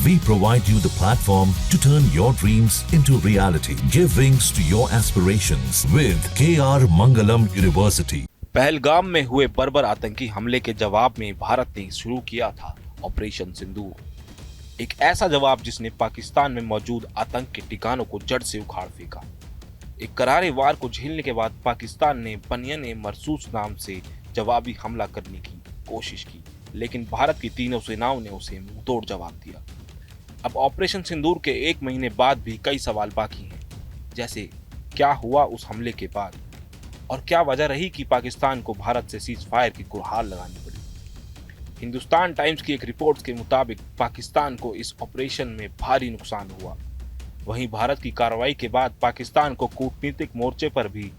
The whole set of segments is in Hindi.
We provide you the platform to turn your dreams into reality. Give wings to your aspirations with KR Mangalam University. Pahalgam में हुए बर्बर आतंकी हमले के जवाब में भारत ने शुरू किया था ऑपरेशन सिंदूर। एक ऐसा जवाब जिसने पाकिस्तान में मौजूद आतंक के ठिकानों को जड़ से उखाड़ फेंका। एक करारे वार को झेलने के बाद पाकिस्तान ने बनियान मरसूस नाम से जवाबी हमला करने की कोशिश की, लेकिन भारत की तीनों सेनाओं ने उसे मुंहतोड़ जवाब दिया। अब ऑपरेशन सिंदूर के 1 महीने बाद भी कई सवाल बाकी हैं, जैसे क्या हुआ उस हमले के बाद और क्या वजह रही कि पाकिस्तान को भारत से सीज फायर की गुहार लगानी पड़ी। हिंदुस्तान टाइम्स की एक रिपोर्ट के मुताबिक पाकिस्तान को इस ऑपरेशन में भारी नुकसान हुआ। वहीं भारत की कार्रवाई के बाद पाकिस्तान को कूटनीतिक मोर्चे पर भी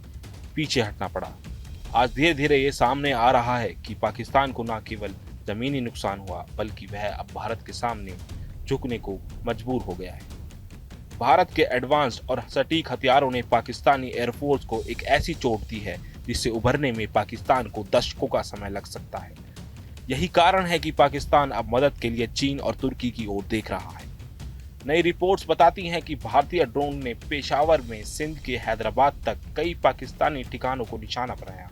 पीछे हटना पड़ा। आज धीरे धीरे ये सामने आ रहा है कि पाकिस्तान को न केवल जमीनी नुकसान हुआ, बल्कि वह अब भारत के सामने झुकने को मजबूर हो गया है। भारत के एडवांस्ड और सटीक हथियारों ने पाकिस्तानी एयरफोर्स को एक ऐसी चोट दी है जिससे उभरने में पाकिस्तान को दशकों का समय लग सकता है। यही कारण है कि पाकिस्तान अब मदद के लिए चीन और तुर्की की ओर देख रहा है। नई रिपोर्ट्स बताती हैं कि भारतीय ड्रोन ने पेशावर में सिंध के हैदराबाद तक कई पाकिस्तानी ठिकानों को निशाना बनाया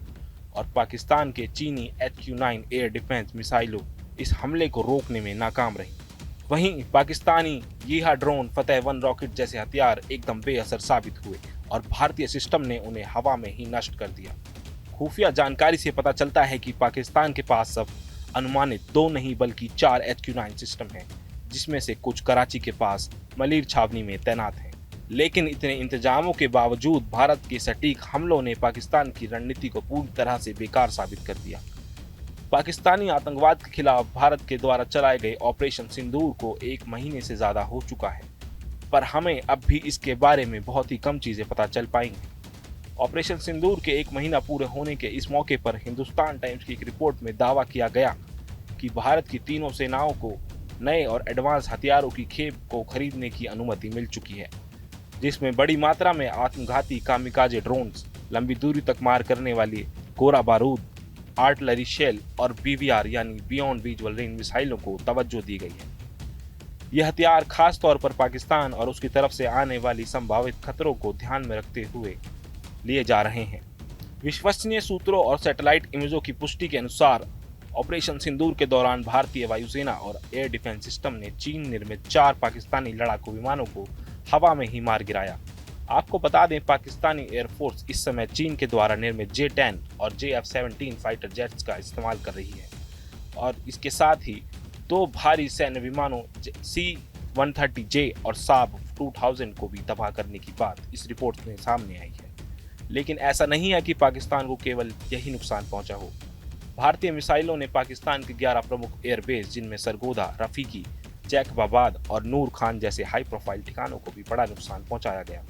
और पाकिस्तान के चीनी HQ-9 एयर डिफेंस मिसाइलों इस हमले को रोकने में नाकाम रही। वहीं पाकिस्तानी यीहा ड्रोन फतेह-1 रॉकेट जैसे हथियार एकदम बेअसर साबित हुए और भारतीय सिस्टम ने उन्हें हवा में ही नष्ट कर दिया। खुफिया जानकारी से पता चलता है कि पाकिस्तान के पास अब अनुमानित 2 नहीं बल्कि 4 HQ-9 सिस्टम हैं, जिसमें से कुछ कराची के पास मलिर छावनी में तैनात हैं। लेकिन इतने इंतजामों के बावजूद भारत के सटीक हमलों ने पाकिस्तान की रणनीति को पूरी तरह से बेकार साबित कर दिया। पाकिस्तानी आतंकवाद के खिलाफ भारत के द्वारा चलाए गए ऑपरेशन सिंदूर को 1 महीने से ज्यादा हो चुका है, पर हमें अब भी इसके बारे में बहुत ही कम चीजें पता चल पाएंगी। ऑपरेशन सिंदूर के 1 महीना पूरे होने के इस मौके पर हिंदुस्तान टाइम्स की एक रिपोर्ट में दावा किया गया कि भारत की तीनों सेनाओं को नए और एडवांस हथियारों की खेप को खरीदने की अनुमति मिल चुकी है, जिसमें बड़ी मात्रा में आत्मघाती कामिकाजे ड्रोन्स, लंबी दूरी तक मार करने वाली गोला बारूद, आर्टिलरी शेल और BVR यानी बियॉन्ड विजुअल रेंज मिसाइलों को तवज्जो दी गई है। यह हथियार खास तौर पर पाकिस्तान और उसकी तरफ से आने वाली संभावित खतरों को ध्यान में रखते हुए लिए जा रहे हैं। विश्वसनीय सूत्रों और सैटेलाइट इमेजों की पुष्टि के अनुसार ऑपरेशन सिंदूर के दौरान भारतीय वायुसेना और एयर डिफेंस सिस्टम ने चीन निर्मित 4 पाकिस्तानी लड़ाकू विमानों को हवा में ही मार गिराया। आपको बता दें, पाकिस्तानी एयरफोर्स इस समय चीन के द्वारा निर्मित J-10 और JF-17 फाइटर जेट्स का इस्तेमाल कर रही है और इसके साथ ही 2 भारी सैन्य विमानों C-130J और साब 2000 को भी तबाह करने की बात इस रिपोर्ट में सामने आई है। लेकिन ऐसा नहीं है कि पाकिस्तान को केवल यही नुकसान पहुंचा हो। भारतीय मिसाइलों ने पाकिस्तान के 11 प्रमुख एयरबेस, जिनमें सरगोदा, रफीकी, जैकबाबाद और नूर खान जैसे हाई प्रोफाइल ठिकानों को भी बड़ा नुकसान पहुंचाया गया।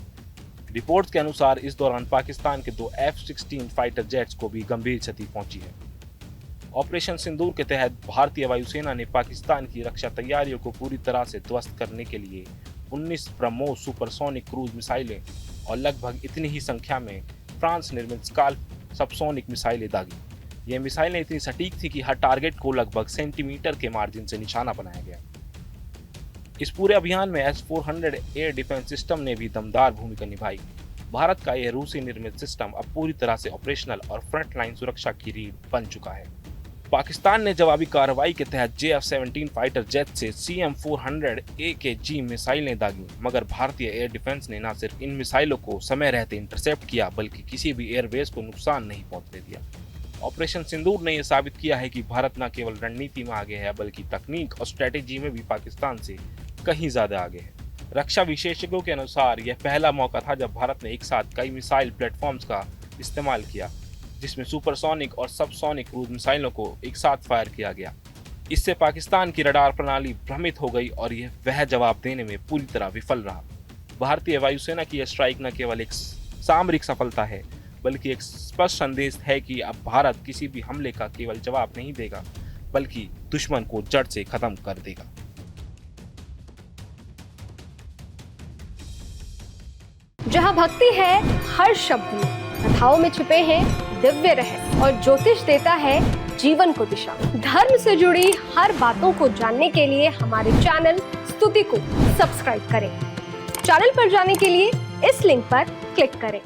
रिपोर्ट्स के अनुसार इस दौरान पाकिस्तान के 2 F-16 फाइटर जेट्स को भी गंभीर क्षति पहुंची है। ऑपरेशन सिंदूर के तहत भारतीय वायुसेना ने पाकिस्तान की रक्षा तैयारियों को पूरी तरह से ध्वस्त करने के लिए 19 ब्रह्मोस सुपरसोनिक क्रूज मिसाइलें और लगभग इतनी ही संख्या में फ्रांस निर्मित स्काल्प सबसोनिक मिसाइलें दागी। ये मिसाइलें इतनी सटीक थी कि हर टारगेट को लगभग सेंटीमीटर के मार्जिन से निशाना बनाया गया। इस पूरे अभियान में S-400 एयर डिफेंस सिस्टम ने भी दमदार भूमिका निभाई। भारत का यह रूसी निर्मित सिस्टम अब पूरी तरह से ऑपरेशनल और फ्रंट लाइन सुरक्षा की रीढ़ बन चुका है। पाकिस्तान ने जवाबी कार्रवाई के तहत JF-17 फाइटर जेट से CM-400 AKG मिसाइलें दागी, मगर भारतीय एयर डिफेंस ने न सिर्फ इन मिसाइलों को समय रहते इंटरसेप्ट किया, बल्कि किसी भी एयरबेस को नुकसान नहीं पहुंचने दिया। ऑपरेशन सिंदूर ने यह साबित किया है कि भारत न केवल रणनीति में आगे है, बल्कि तकनीक और स्ट्रेटेजी में भी पाकिस्तान से कहीं ज्यादा आगे है। रक्षा विशेषज्ञों के अनुसार यह पहला मौका था जब भारत ने एक साथ कई मिसाइल प्लेटफॉर्म्स का इस्तेमाल किया, जिसमें सुपरसोनिक और सबसोनिक क्रूज मिसाइलों को एक साथ फायर किया गया। इससे पाकिस्तान की रडार प्रणाली भ्रमित हो गई और यह वह जवाब देने में पूरी तरह विफल रहा। भारतीय वायुसेना की यह स्ट्राइक न केवल एक सामरिक सफलता है, बल्कि एक स्पष्ट संदेश है कि अब भारत किसी भी हमले का केवल जवाब नहीं देगा, बल्कि दुश्मन को जड़ से खत्म कर देगा। जहाँ भक्ति है हर शब्द में, कथाओं में छुपे हैं दिव्य रहस्य और ज्योतिष देता है जीवन को दिशा। धर्म से जुड़ी हर बातों को जानने के लिए हमारे चैनल स्तुति को सब्सक्राइब करें। चैनल पर जाने के लिए इस लिंक पर क्लिक करें।